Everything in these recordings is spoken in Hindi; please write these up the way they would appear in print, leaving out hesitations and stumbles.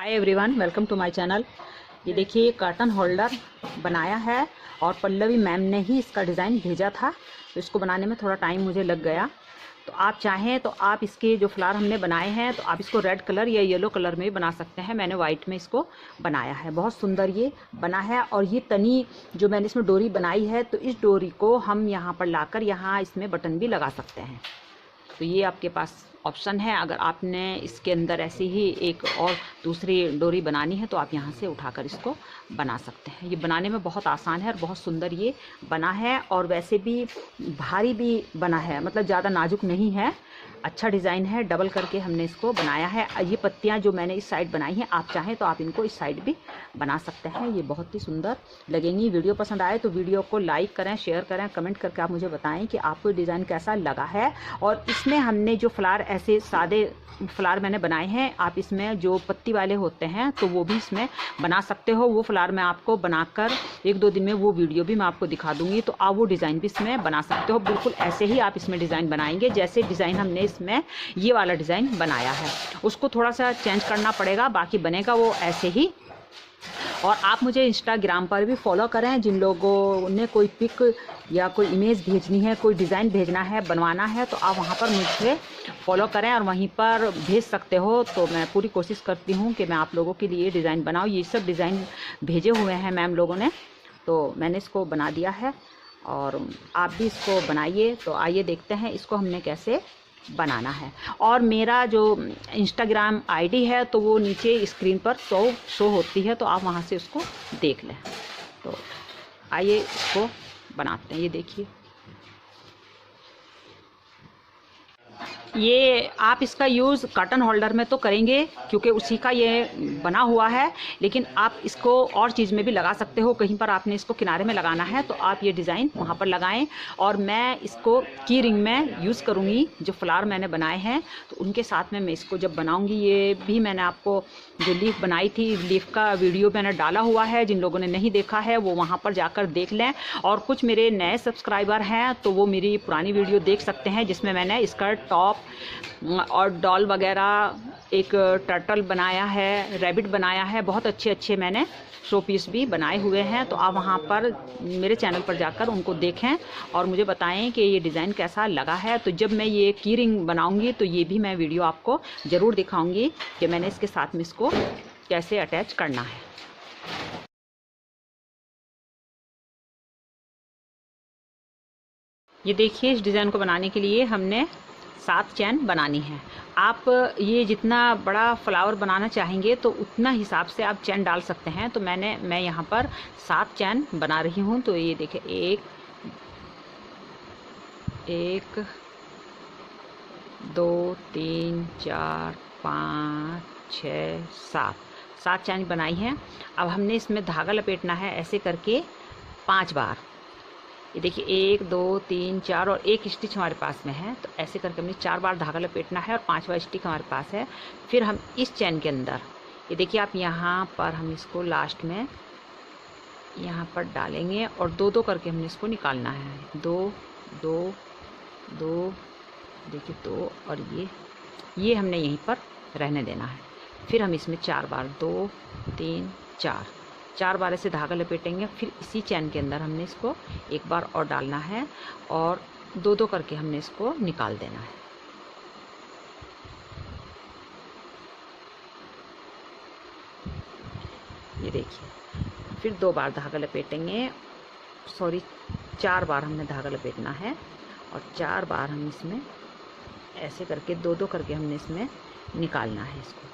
Hi everyone, welcome to my channel. ये देखिए कार्टन होल्डर बनाया है और पल्लवी मैम ने ही इसका डिज़ाइन भेजा था, तो इसको बनाने में थोड़ा टाइम मुझे लग गया। तो आप चाहें तो आप इसके जो फ्लावर हमने बनाए हैं तो आप इसको रेड कलर या येलो कलर में भी बना सकते हैं। मैंने वाइट में इसको बनाया है, बहुत सुंदर ये बना है। और ये तनी जो मैंने इसमें डोरी बनाई है, तो इस डोरी को हम यहाँ पर लाकर यहाँ इसमें बटन भी लगा सकते हैं। तो ये आपके पास ऑप्शन है। अगर आपने इसके अंदर ऐसी ही एक और दूसरी डोरी बनानी है तो आप यहाँ से उठाकर इसको बना सकते हैं। ये बनाने में बहुत आसान है और बहुत सुंदर ये बना है, और वैसे भी भारी भी बना है, मतलब ज़्यादा नाजुक नहीं है। अच्छा डिज़ाइन है, डबल करके हमने इसको बनाया है। ये पत्तियाँ जो मैंने इस साइड बनाई हैं, आप चाहें तो आप इनको इस साइड भी बना सकते हैं। ये बहुत ही सुंदर लगेंगी। वीडियो पसंद आए तो वीडियो को लाइक करें, शेयर करें, कमेंट करके आप मुझे बताएं कि आपको डिज़ाइन कैसा लगा है। और इसमें हमने जो फ्लावर ऐसे सादे फ्लावर मैंने बनाए हैं, आप इसमें जो पत्ती वाले होते हैं तो वो भी इसमें बना सकते हो। वो फ्लावर मैं आपको बनाकर 1-2 दिन में वो वीडियो भी मैं आपको दिखा दूंगी, तो आप वो डिज़ाइन भी इसमें बना सकते हो। बिल्कुल ऐसे ही आप इसमें डिज़ाइन बनाएंगे जैसे डिज़ाइन हमने इसमें ये वाला डिज़ाइन बनाया है। उसको थोड़ा सा चेंज करना पड़ेगा, बाकी बनेगा वो ऐसे ही। और आप मुझे इंस्टाग्राम पर भी फॉलो करें। जिन लोगों ने कोई पिक या कोई इमेज भेजनी है, कोई डिज़ाइन भेजना है, बनवाना है, तो आप वहाँ पर मुझे फॉलो करें और वहीं पर भेज सकते हो। तो मैं पूरी कोशिश करती हूँ कि मैं आप लोगों के लिए डिज़ाइन बनाऊँ। ये सब डिज़ाइन भेजे हुए हैं मैम लोगों ने, तो मैंने इसको बना दिया है और आप भी इसको बनाइए। तो आइए देखते हैं इसको हमने कैसे बनाना है। और मेरा जो इंस्टाग्राम आईडी है तो वो नीचे स्क्रीन पर शो होती है, तो आप वहाँ से उसको देख लें। तो आइए इसको बनाते हैं। ये देखिए, ये आप इसका यूज़ कॉटन होल्डर में तो करेंगे क्योंकि उसी का ये बना हुआ है, लेकिन आप इसको और चीज़ में भी लगा सकते हो। कहीं पर आपने इसको किनारे में लगाना है तो आप ये डिज़ाइन वहाँ पर लगाएं। और मैं इसको की रिंग में यूज़ करूँगी। जो फ्लावर मैंने बनाए हैं तो उनके साथ में मैं इसको जब बनाऊँगी, ये भी मैंने आपको जो लीफ बनाई थी, लीफ का वीडियो मैंने डाला हुआ है। जिन लोगों ने नहीं देखा है वो वहाँ पर जाकर देख लें। और कुछ मेरे नए सब्सक्राइबर हैं तो वो मेरी पुरानी वीडियो देख सकते हैं, जिसमें मैंने स्कर्ट, टॉप और डॉल वगैरह, एक टर्टल बनाया है, रैबिट बनाया है, बहुत अच्छे अच्छे मैंने शो पीस भी बनाए हुए हैं। तो आप वहाँ पर मेरे चैनल पर जाकर उनको देखें और मुझे बताएं कि ये डिज़ाइन कैसा लगा है। तो जब मैं ये की रिंग बनाऊंगी तो ये भी मैं वीडियो आपको ज़रूर दिखाऊंगी कि मैंने इसके साथ में इसको कैसे अटैच करना है। ये देखिए, इस डिज़ाइन को बनाने के लिए हमने 7 चैन बनानी है। आप ये जितना बड़ा फ्लावर बनाना चाहेंगे तो उतना हिसाब से आप चैन डाल सकते हैं। तो मैं यहाँ पर 7 चैन बना रही हूँ। तो ये देखिए, 1 2 3 4 5 6 7 चैन बनाई हैं। अब हमने इसमें धागा लपेटना है ऐसे करके 5 बार। ये देखिए, 1 2 3 4 और एक स्टिच हमारे पास में है, तो ऐसे करके हमने 4 बार धागा लपेटना है और 5वां स्टिच हमारे पास है। फिर हम इस चैन के अंदर, ये देखिए आप यहाँ पर हम इसको लास्ट में यहाँ पर डालेंगे और 2-2 करके हमने इसको निकालना है। 2 2 2, देखिए 2, और ये हमने यहीं पर रहने देना है। फिर हम इसमें 4 बार, 2 3 4 बार ऐसे धागा लपेटेंगे। फिर इसी चैन के अंदर हमने इसको एक बार और डालना है और 2-2 करके हमने इसको निकाल देना है। ये देखिए, फिर 2 बार धागा लपेटेंगे, 4 बार हमने धागा लपेटना है और 4 बार हम इसमें ऐसे करके 2-2 करके हमने इसमें निकालना है इसको।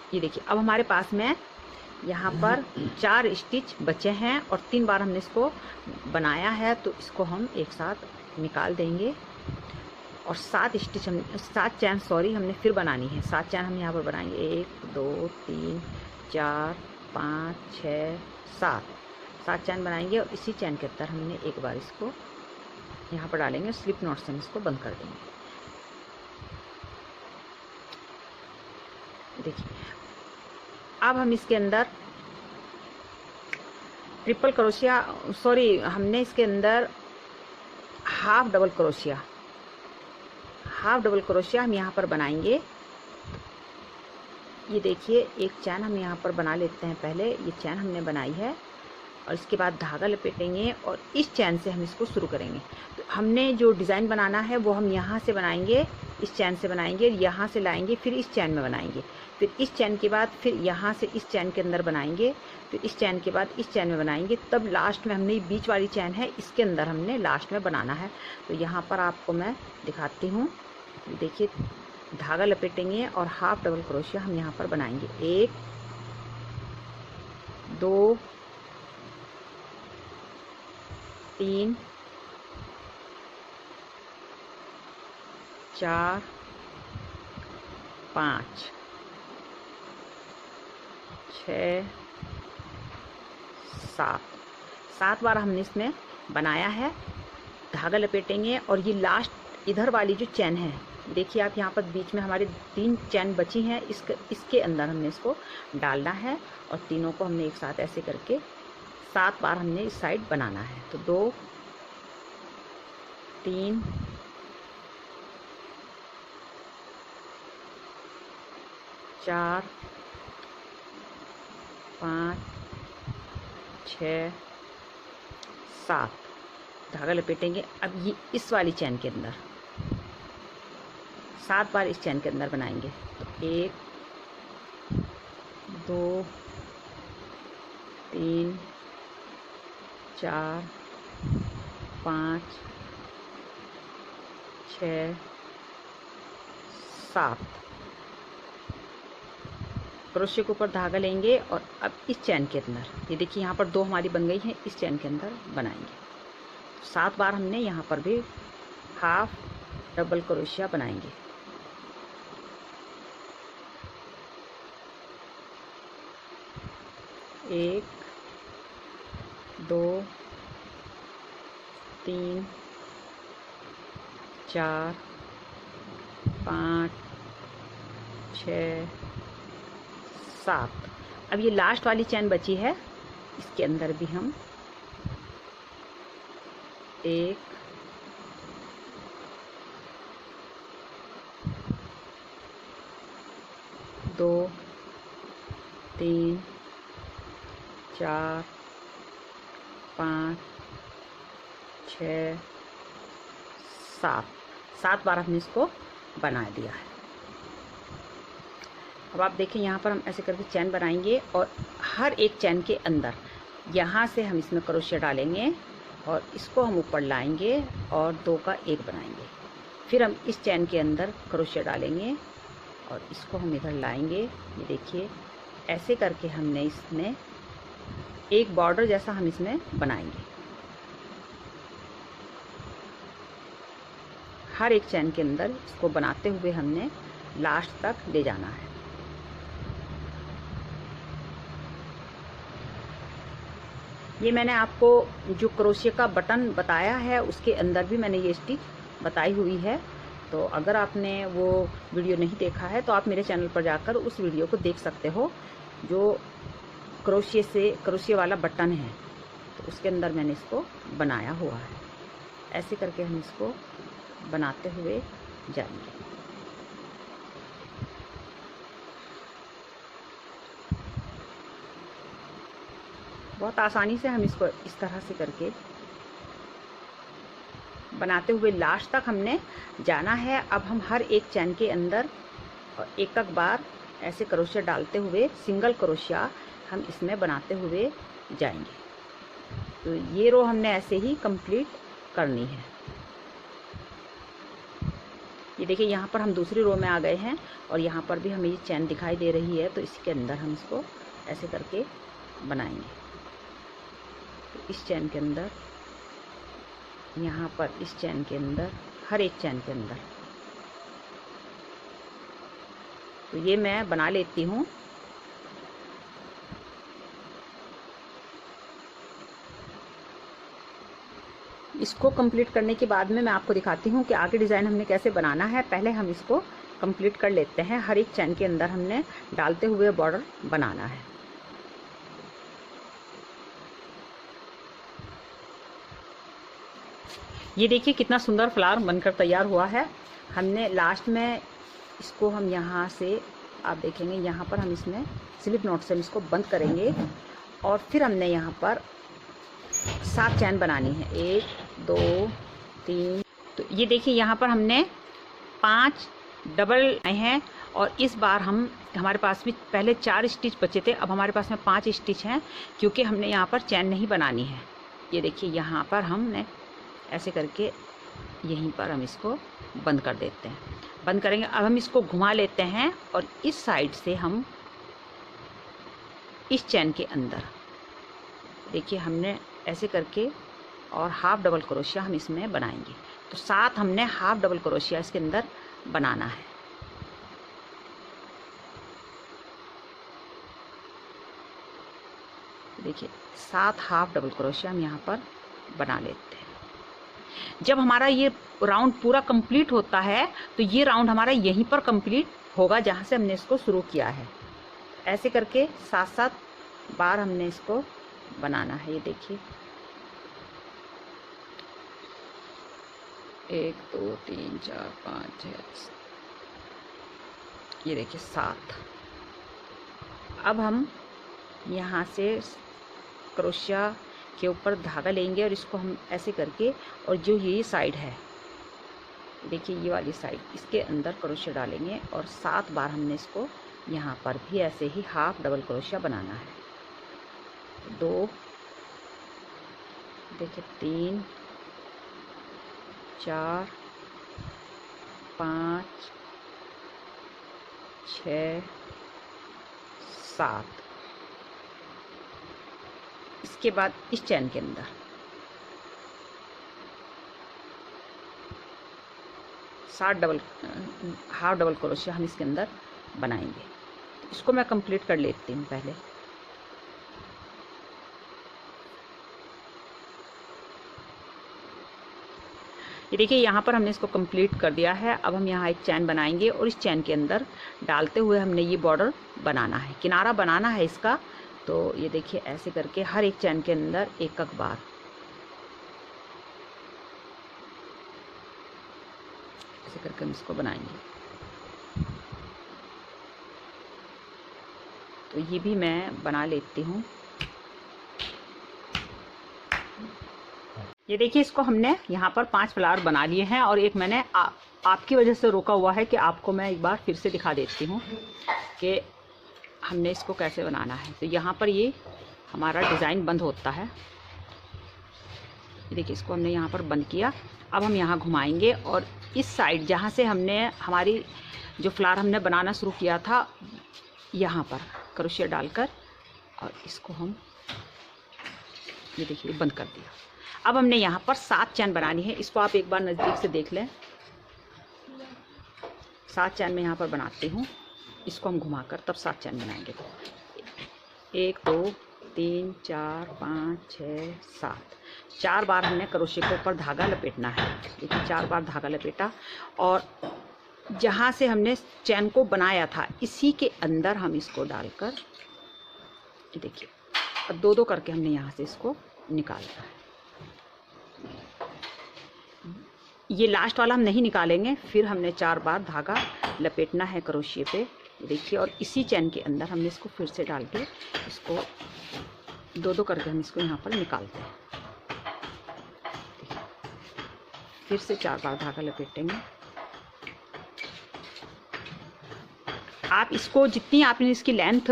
ये देखिए, अब हमारे पास में यहाँ पर 4 स्टिच बचे हैं और 3 बार हमने इसको बनाया है, तो इसको हम एक साथ निकाल देंगे। और 7 स्टिच हम 7 चैन हमने फिर बनानी है। 7 चैन हम यहाँ पर बनाएंगे, 1 2 3 4 5 6 7 चैन बनाएंगे और इसी चैन के अंदर हमने एक बार इसको यहाँ पर डालेंगे, स्लिप नॉट से हम इसको बंद कर देंगे। देखिए, अब हम इसके अंदर ट्रिपल क्रोशिया, हमने इसके अंदर हाफ हाफ डबल क्रोशिया हम यहाँ पर बनाएंगे। ये देखिए एक चैन हम यहाँ पर बना लेते हैं। पहले ये चैन हमने बनाई है और इसके बाद धागा लपेटेंगे और इस चैन से हम इसको शुरू करेंगे। तो हमने जो डिज़ाइन बनाना है वो हम यहाँ से बनाएंगे, इस चैन से बनाएंगे, यहाँ से लाएंगे, फिर इस चैन में बनाएंगे, फिर इस चैन के बाद फिर यहाँ से इस चैन के अंदर बनाएंगे, फिर इस चैन के बाद इस चैन में बनाएंगे, तब लास्ट में हमने बीच वाली चैन है इसके अंदर हमने लास्ट में बनाना है। तो यहाँ पर आपको मैं दिखाती हूँ। देखिए धागा लपेटेंगे और हाफ डबल क्रोशिया हम यहाँ पर बनाएंगे। 1 2 3 4 5 6 7 बार हमने इसमें बनाया है। धागा लपेटेंगे और ये लास्ट इधर वाली जो चैन है, देखिए आप यहाँ पर बीच में हमारे 3 चैन बची हैं, इसके अंदर हमने इसको डालना है और तीनों को हमने एक साथ ऐसे करके 7 बार हमने इस साइड बनाना है। तो 2 3 4 5 6 7 धागा लपेटेंगे। अब ये इस वाली चैन के अंदर 7 बार इस चैन के अंदर बनाएंगे। तो 1 2 3 4 5 6 7 क्रोशे के ऊपर धागा लेंगे और अब इस चैन के अंदर, ये देखिए यहाँ पर 2 हमारी बन गई हैं, इस चैन के अंदर बनाएंगे। 7 बार हमने यहाँ पर भी हाफ डबल क्रोशिया बनाएंगे। एक 2 3 4 5 6 7। अब ये लास्ट वाली चैन बची है, इसके अंदर भी हम 1 2 3 4 5 6 7 बार हमने इसको बना दिया है। अब आप देखें यहाँ पर हम ऐसे करके चैन बनाएंगे और हर एक चैन के अंदर यहाँ से हम इसमें क्रोशिया डालेंगे और इसको हम ऊपर लाएंगे और 2 का 1 बनाएंगे। फिर हम इस चैन के अंदर क्रोशिया डालेंगे और इसको हम इधर लाएंगे। ये देखिए ऐसे करके हमने इसमें एक बॉर्डर जैसा हम इसमें बनाएंगे। हर एक चैन के अंदर इसको बनाते हुए हमने लास्ट तक ले जाना है। ये मैंने आपको जो क्रोशिया का बटन बताया है उसके अंदर भी मैंने ये स्टिच बताई हुई है। तो अगर आपने वो वीडियो नहीं देखा है तो आप मेरे चैनल पर जाकर उस वीडियो को देख सकते हो। जो क्रोशिया वाला बटन है तो उसके अंदर मैंने इसको बनाया हुआ है। ऐसे करके हम इसको बनाते हुए जाएंगे। बहुत आसानी से हम इसको इस तरह से करके बनाते हुए लास्ट तक हमने जाना है। अब हम हर एक चैन के अंदर एक एक बार ऐसे क्रोशिया डालते हुए सिंगल क्रोशिया हम इसमें बनाते हुए जाएंगे। तो ये रो हमने ऐसे ही कंप्लीट करनी है। ये देखिए यहाँ पर हम दूसरी रो में आ गए हैं और यहाँ पर भी हमें ये चैन दिखाई दे रही है। तो इसके अंदर हम इसको ऐसे करके बनाएंगे। तो इस चैन के अंदर, यहाँ पर इस चैन के अंदर, हर एक चैन के अंदर। तो ये मैं बना लेती हूँ। इसको कंप्लीट करने के बाद में मैं आपको दिखाती हूँ कि आगे डिज़ाइन हमने कैसे बनाना है। पहले हम इसको कंप्लीट कर लेते हैं। हर एक चैन के अंदर हमने डालते हुए बॉर्डर बनाना है। ये देखिए कितना सुंदर फ्लावर बनकर तैयार हुआ है। हमने लास्ट में इसको हम यहाँ से आप देखेंगे, यहाँ पर हम इसमें स्लिप नॉट से हम इसको बंद करेंगे और फिर हमने यहाँ पर 7 चैन बनानी है। 1 2 3। तो ये देखिए यहाँ पर हमने 5 डबल आए हैं और इस बार हमारे पास भी पहले 4 स्टिच बचे थे, अब हमारे पास में 5 स्टिच हैं क्योंकि हमने यहाँ पर चैन नहीं बनानी है। ये देखिए यहाँ पर हमने ऐसे करके यहीं पर हम इसको बंद कर देते हैं, बंद करेंगे। अब हम इसको घुमा लेते हैं और इस साइड से हम इस चैन के अंदर देखिए हमने ऐसे करके और हाफ डबल क्रोशिया हम इसमें बनाएंगे। तो 7 हमने हाफ डबल क्रोशिया इसके अंदर बनाना है। देखिए 7 हाफ डबल क्रोशिया हम यहाँ पर बना लेते हैं। जब हमारा ये राउंड पूरा कंप्लीट होता है तो ये राउंड हमारा यहीं पर कंप्लीट होगा जहाँ से हमने इसको शुरू किया है। ऐसे करके 7-7 बार हमने इसको बनाना है। ये देखिए 1 2 3 4 5 6, ये देखिए 7। अब हम यहाँ से क्रोशिया के ऊपर धागा लेंगे और इसको हम ऐसे करके, और जो ये साइड है देखिए ये वाली साइड, इसके अंदर क्रोशिया डालेंगे और 7 बार हमने इसको यहाँ पर भी ऐसे ही हाफ डबल क्रोशिया बनाना है। 2 देखिए 3 4 5 6 7। इसके बाद इस चैन के अंदर 7 हाफ डबल क्रोशिया हम इसके अंदर बनाएंगे। इसको मैं कंप्लीट कर लेती हूँ पहले। ये देखिए यहाँ पर हमने इसको कंप्लीट कर दिया है। अब हम यहाँ एक चैन बनाएंगे और इस चैन के अंदर डालते हुए हमने ये बॉर्डर बनाना है, किनारा बनाना है इसका। तो ये देखिए ऐसे करके हर एक चैन के अंदर एक बार ऐसे करके हम इसको बनाएंगे। तो ये भी मैं बना लेती हूँ। ये देखिए इसको हमने यहाँ पर 5 फ्लावर बना लिए हैं और एक मैंने आपकी वजह से रोका हुआ है कि आपको मैं एक बार फिर से दिखा देती हूँ कि हमने इसको कैसे बनाना है। तो यहाँ पर ये हमारा डिज़ाइन बंद होता है। देखिए इसको हमने यहाँ पर बंद किया। अब हम यहाँ घुमाएंगे और इस साइड जहाँ से हमने हमारी जो फ्लावर हमने बनाना शुरू किया था यहाँ पर क्रोशिया डालकर और इसको हम ये देखिए बंद कर दिया। अब हमने यहाँ पर 7 चैन बनानी है। इसको आप एक बार नज़दीक से देख लें। 7 चैन में यहाँ पर बनाती हूँ। इसको हम घुमाकर तब 7 चैन बनाएंगे। 1 2 3 4 5 6 7। 4 बार हमने क्रोशिया के ऊपर धागा लपेटना है। देखिए 4 बार धागा लपेटा और जहाँ से हमने चैन को बनाया था इसी के अंदर हम इसको डालकर देखिए और 2-2 करके हमने यहाँ से इसको निकालना है। ये लास्ट वाला हम नहीं निकालेंगे, फिर हमने 4 बार धागा लपेटना है क्रोशिया पे। देखिए और इसी चैन के अंदर हमने इसको फिर से डाल के इसको 2-2 करके हम इसको यहाँ पर निकालते हैं। फिर से 4 बार धागा लपेटेंगे। आप इसको जितनी आपने इसकी लेंथ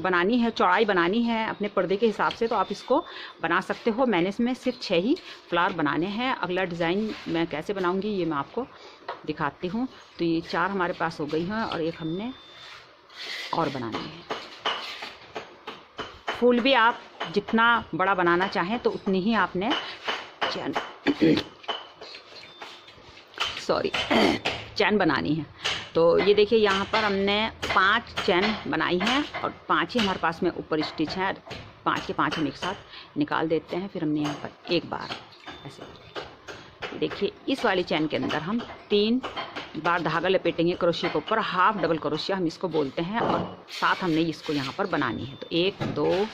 बनानी है, चौड़ाई बनानी है अपने पर्दे के हिसाब से, तो आप इसको बना सकते हो। मैंने इसमें सिर्फ 6 ही फ्लावर बनाने हैं। अगला डिज़ाइन मैं कैसे बनाऊंगी ये मैं आपको दिखाती हूँ। तो ये 4 हमारे पास हो गई हैं और एक हमने और बनानी है। फूल भी आप जितना बड़ा बनाना चाहें तो उतनी ही आपने चैन बनानी है। तो ये देखिए यहाँ पर हमने 5 चैन बनाई हैं और 5 ही हमारे पास में ऊपर स्टिच है। 5 के 5 हम एक साथ निकाल देते हैं। फिर हमने यहाँ पर एक बार ऐसे देखिए इस वाली चैन के अंदर हम 3 बार धागा लपेटेंगे क्रोशिया के ऊपर। हाफ डबल क्रोशिया हम इसको बोलते हैं और साथ हमने इसको यहाँ पर बनानी है। तो 1 2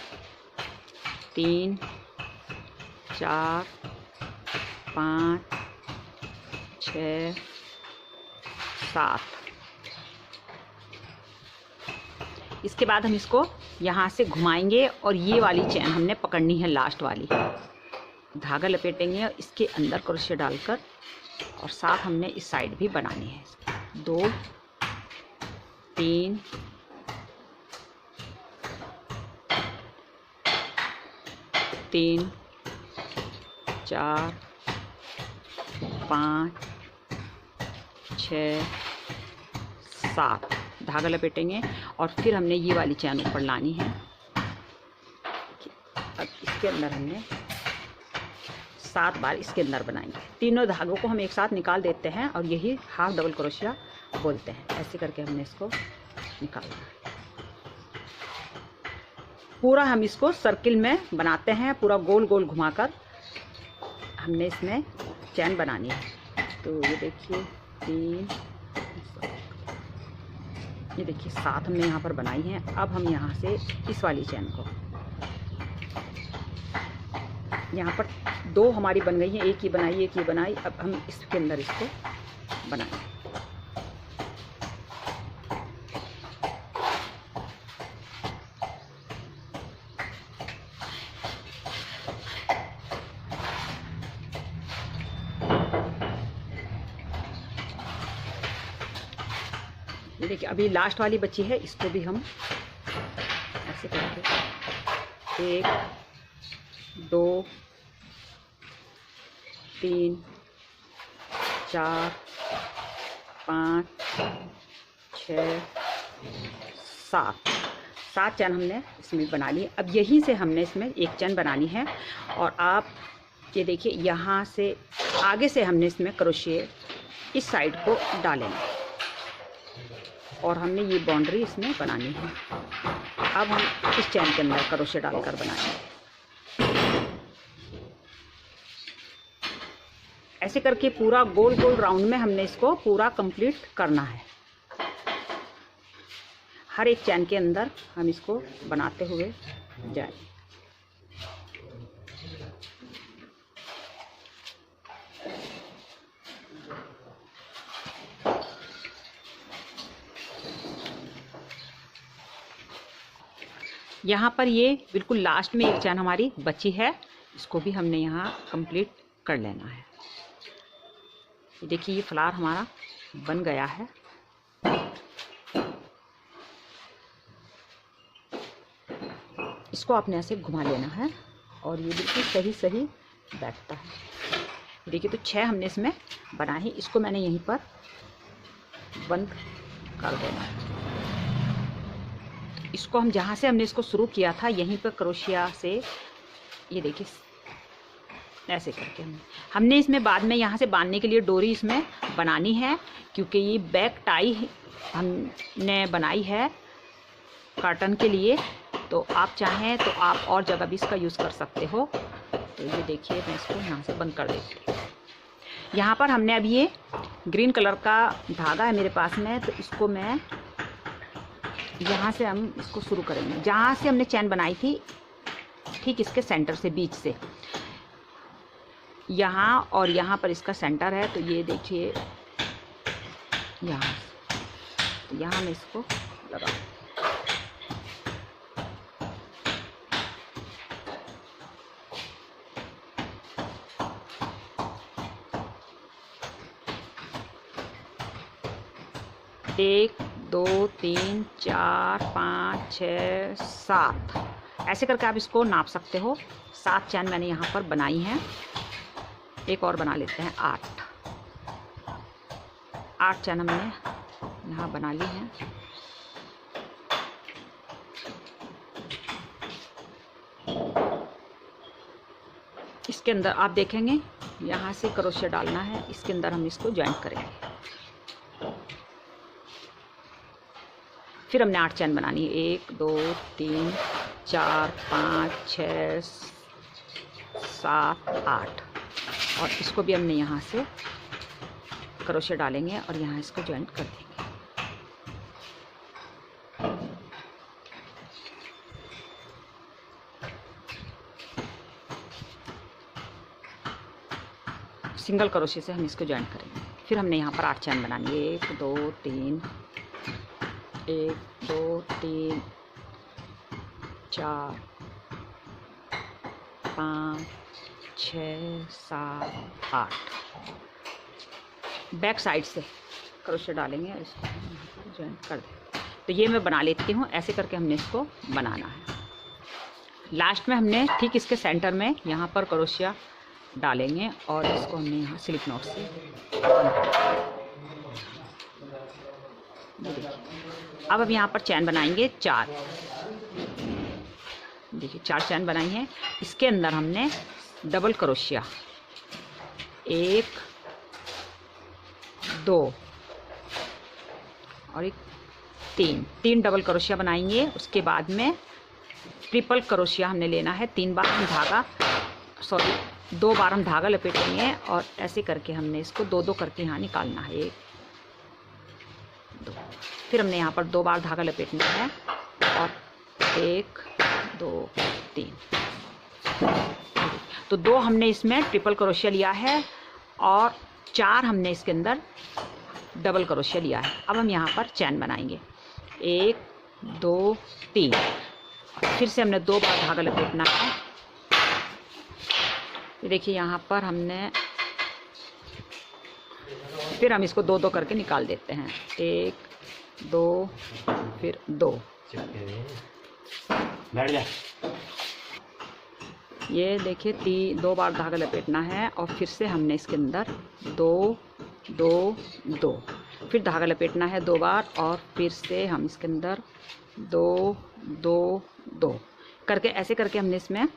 3 4 5 6 7। इसके बाद हम इसको यहाँ से घुमाएंगे और ये वाली चैन हमने पकड़नी है, लास्ट वाली। धागा लपेटेंगे और इसके अंदर क्रोशे डालकर, और साथ हमने इस साइड भी बनानी है। 2 3 3 4 5 6 7। धागा लपेटेंगे और फिर हमने ये वाली चैन ऊपर लानी है। अब इसके अंदर हमने 7 बार इसके अंदर बनाएंगे। तीनों धागों को हम एक साथ निकाल देते हैं और यही हाफ डबल क्रोशिया बोलते हैं। ऐसे करके हमने इसको निकालना है। पूरा हम इसको सर्किल में बनाते हैं, पूरा गोल गोल घुमाकर हमने इसमें चैन बनानी है। तो ये देखिए 3, ये देखिए 7 हमने यहाँ पर बनाई है। अब हम यहाँ से इस वाली चैन को, यहाँ पर 2 हमारी बन गई हैं, एक ही बनाई एक ही बनाई। अब हम इसके अंदर इसको बनाएंगे। ये देखिए अभी लास्ट वाली बची है, इसको भी हम ऐसे करके 1 2 3 4 5 6 7 चैन हमने इसमें बना ली। अब यहीं से हमने इसमें एक चैन बनानी है। और आप ये देखिए यहाँ से आगे से हमने इसमें क्रोशिया इस साइड को डालेंगे और हमने ये बाउंड्री इसमें बनानी है। अब हम इस चैन के अंदर क्रोशिया डालकर बनाएंगे। ऐसे करके पूरा गोल गोल राउंड में हमने इसको पूरा कंप्लीट करना है। हर एक चैन के अंदर हम इसको बनाते हुए जाएं। यहाँ पर ये बिल्कुल लास्ट में एक चैन हमारी बची है, इसको भी हमने यहाँ कंप्लीट कर लेना है। देखिए ये फ्लावर हमारा बन गया है। इसको आपने ऐसे घुमा लेना है और ये बिल्कुल सही सही बैठता है। देखिए तो 6 हमने इसमें बनाए हैं, इसको मैंने यहीं पर बंद कर देना है। इसको हम जहाँ से हमने इसको शुरू किया था यहीं पर क्रोशिया से, ये देखिए ऐसे करके हमने इसमें बाद में यहाँ से बांधने के लिए डोरी इसमें बनानी है, क्योंकि ये बैक टाई हमने बनाई है कर्टन के लिए। तो आप चाहें तो आप और जगह भी इसका यूज़ कर सकते हो। तो ये देखिए मैं इसको यहाँ से बंद कर देती हूँ। यहाँ पर हमने अभी ये ग्रीन कलर का धागा है मेरे पास में, तो इसको मैं यहाँ से हम इसको शुरू करेंगे। जहाँ से हमने चैन बनाई थी ठीक इसके सेंटर से, बीच से यहाँ और यहाँ पर इसका सेंटर है। तो ये देखिए यहाँ, तो यहाँ मैं इसको लगा, एक 2 3 4 5 6 7 ऐसे करके आप इसको नाप सकते हो। 7 चैन मैंने यहाँ पर बनाई हैं। एक और बना लेते हैं 8 चैन हमने यहाँ बना ली हैं। इसके अंदर आप देखेंगे यहाँ से क्रोशिया डालना है, इसके अंदर हम इसको जॉइंट करेंगे। फिर हमने 8 चैन बनानी है, 1 2 3 4 5 6 7 8, और इसको भी हमने यहाँ से क्रोशिया डालेंगे और यहाँ इसको जॉइंट कर देंगे। सिंगल क्रोशे से हम इसको ज्वाइन करेंगे। फिर हमने यहाँ पर 8 चैन बनानी है। 1 2 3 1 2 3 4 5 6 7 8 बैक साइड से क्रोशे डालेंगे और इसको ज्वाइन कर दें। तो ये मैं बना लेती हूँ। ऐसे करके हमने इसको बनाना है। लास्ट में हमने ठीक इसके सेंटर में यहाँ पर क्रोशिया डालेंगे और इसको हमने यहाँ स्लिप नॉट से अब हम यहाँ पर चैन बनाएंगे 4। देखिए 4 चैन बनाई हैं। इसके अंदर हमने डबल क्रोशिया 1 2 और 1 3 डबल क्रोशिया बनाएंगे। उसके बाद में ट्रिपल क्रोशिया हमने लेना है। 2 बार हम धागा लपेटेंगे और ऐसे करके हमने इसको 2 करके यहाँ निकालना है। 1 2 फिर हमने यहाँ पर 2 बार धागा लपेटना है और 1 2 3। तो 2 हमने इसमें ट्रिपल क्रोशिया लिया है और 4 हमने इसके अंदर डबल क्रोशिया लिया है। अब हम यहाँ पर चैन बनाएंगे 1 2 3। फिर से हमने 2 बार धागा लपेटना है। देखिए यहाँ पर हमने फिर हम इसको 2 करके निकाल देते हैं। 1 2 फिर 2। ये देखिए 2 बार धागा लपेटना है और फिर से हमने इसके अंदर 2 2 2 फिर धागा लपेटना है 2 बार और फिर से हम इसके अंदर 2 2 2 करके ऐसे करके हमने इसमें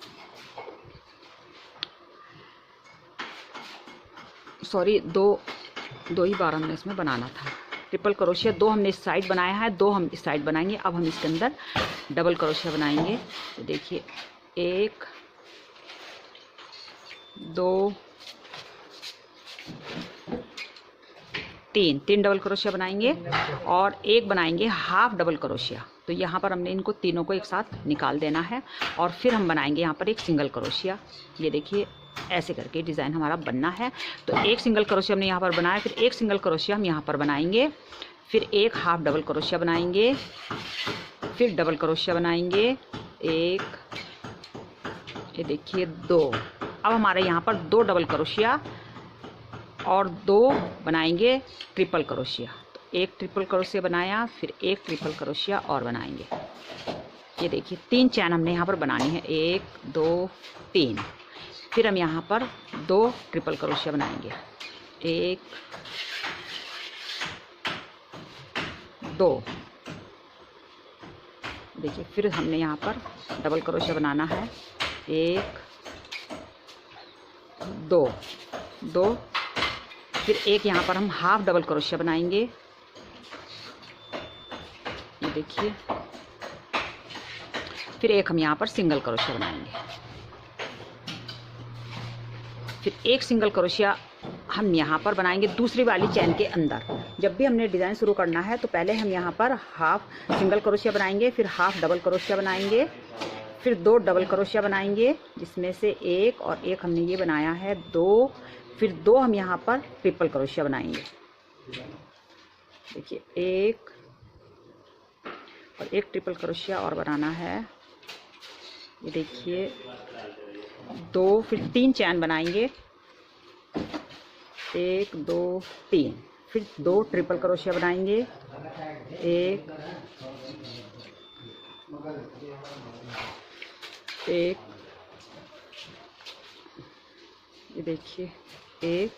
दो ही बार हमने इसमें बनाना था। ट्रिपल क्रोशिया 2 हमने इस साइड बनाया है, 2 हम इस साइड बनाएंगे। अब हम इसके अंदर डबल क्रोशिया बनाएंगे। तो देखिए 1 2 3 डबल क्रोशिया बनाएंगे और 1 बनाएंगे हाफ डबल क्रोशिया। तो यहाँ पर हमने इनको तीनों को एक साथ निकाल देना है और फिर हम बनाएंगे यहाँ पर एक सिंगल क्रोशिया। ये देखिए ऐसे करके डिज़ाइन हमारा बनना है। तो एक सिंगल क्रोशिया हमने यहाँ पर बनाया, फिर एक सिंगल क्रोशिया हम यहाँ पर बनाएंगे, फिर एक हाफ डबल क्रोशिया बनाएंगे, फिर डबल क्रोशिया बनाएंगे 1, ये देखिए 2। अब हमारे यहाँ पर 2 डबल क्रोशिया और 2 बनाएंगे ट्रिपल क्रोशिया। तो एक ट्रिपल क्रोशिया बनाया, फिर एक ट्रिपल क्रोशिया और बनाएंगे। ये देखिए 3 चैन हमने यहाँ पर बनानी है, 1 2 3। फिर हम यहाँ पर 2 ट्रिपल क्रोशिया बनाएंगे, 1 2। देखिए फिर हमने यहाँ पर डबल क्रोशिया बनाना है, 1 2 2। फिर एक यहाँ पर हम हाफ डबल क्रोशिया बनाएंगे। ये देखिए फिर एक हम यहाँ पर सिंगल क्रोशिया बनाएंगे। फिर एक सिंगल क्रोशिया हम यहाँ पर बनाएंगे दूसरी वाली चैन के अंदर। जब भी हमने डिज़ाइन शुरू करना है तो पहले हम यहाँ पर हाफ सिंगल क्रोशिया बनाएंगे, फिर हाफ डबल क्रोशिया बनाएंगे, फिर 2 डबल क्रोशिया बनाएंगे, जिसमें से एक और एक हमने ये बनाया है 2। फिर 2 हम यहाँ पर ट्रिपल क्रोशिया बनाएंगे। देखिए 1 और एक ट्रिपल क्रोशिया और बनाना है। ये देखिए 2, फिर 3 चैन बनाएंगे, 1 2 3। फिर 2 ट्रिपल क्रोशिया बनाएंगे, 1 1। ये देखिए 1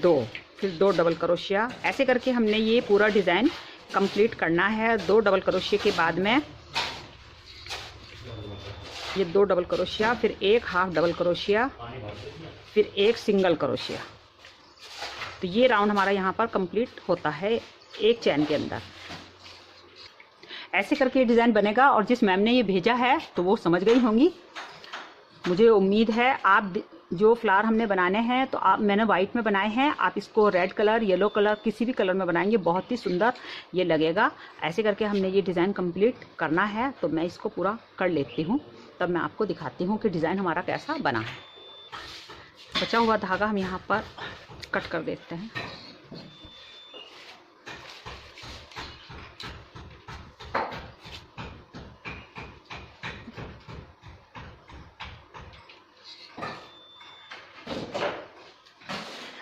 2। फिर 2 डबल क्रोशिया। ऐसे करके हमने ये पूरा डिज़ाइन कंप्लीट करना है। 2 डबल क्रोशिया के बाद में ये 2 डबल क्रोशिया, फिर एक हाफ डबल क्रोशिया, फिर एक सिंगल क्रोशिया। तो ये राउंड हमारा यहाँ पर कंप्लीट होता है एक चैन के अंदर। ऐसे करके ये डिज़ाइन बनेगा और जिस मैम ने ये भेजा है तो वो समझ गई होंगी, मुझे उम्मीद है। आप जो फ्लावर हमने बनाने हैं तो मैंने वाइट में बनाए हैं, आप इसको रेड कलर, येलो कलर, किसी भी कलर में बनाएंगे, बहुत ही सुंदर ये लगेगा। ऐसे करके हमने ये डिज़ाइन कंप्लीट करना है, तो मैं इसको पूरा कर लेती हूँ। तब तब मैं आपको दिखाती हूँ कि डिज़ाइन हमारा कैसा बना है। बचा हुआ धागा हम यहाँ पर कट कर देते हैं।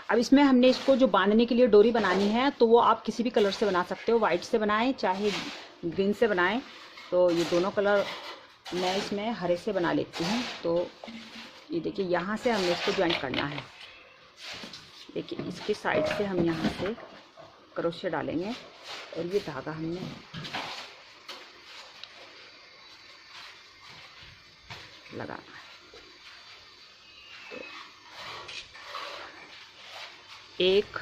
अब इसमें हमने इसको जो बांधने के लिए डोरी बनानी है तो वो आप किसी भी कलर से बना सकते हो, वाइट से बनाएं चाहे ग्रीन से बनाएं। तो ये दोनों कलर मैं इसमें हरे से बना लेती हूँ। तो ये देखिए यहाँ से हमने इसको ज्वाइन करना है। देखिए इसकी साइड से हम यहाँ से क्रोशे डालेंगे और ये धागा हमने लगाना है। एक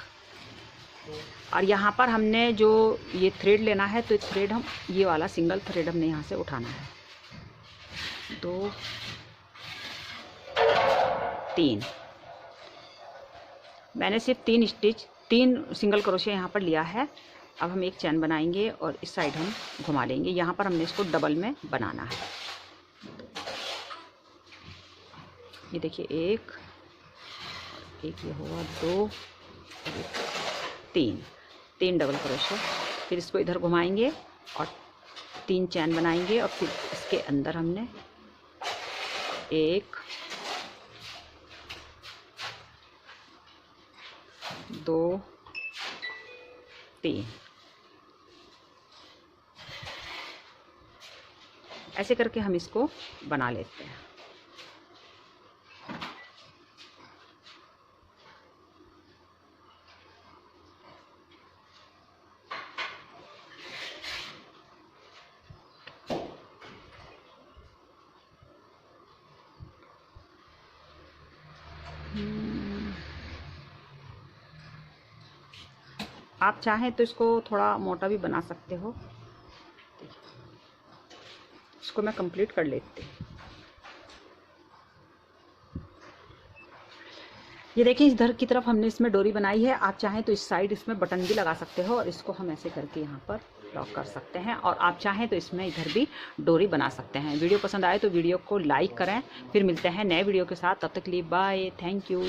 और यहाँ पर हमने जो ये थ्रेड लेना है तो थ्रेड हम ये वाला सिंगल थ्रेड हमने यहाँ से उठाना है। 2 3 मैंने सिर्फ 3 सिंगल क्रोशे यहाँ पर लिया है। अब हम एक चैन बनाएंगे और इस साइड हम घुमा लेंगे। यहाँ पर हमने इसको डबल में बनाना है। ये देखिए एक ये हुआ 2 3 डबल क्रोशे। फिर इसको इधर घुमाएंगे और 3 चैन बनाएंगे और फिर इसके अंदर हमने 1 2 3 ऐसे करके हम इसको बना लेते हैं। आप चाहें तो इसको थोड़ा मोटा भी बना सकते हो। इसको मैं कंप्लीट कर लेती हूँ। ये देखिए इधर की तरफ हमने इसमें डोरी बनाई है। आप चाहें तो इस साइड इसमें बटन भी लगा सकते हो और इसको हम ऐसे करके यहाँ पर लॉक कर सकते हैं। और आप चाहें तो इसमें इधर भी डोरी बना सकते हैं। वीडियो पसंद आए तो वीडियो को लाइक करें। फिर मिलते हैं नए वीडियो के साथ। तब तक के लिए बाय, थैंक यू।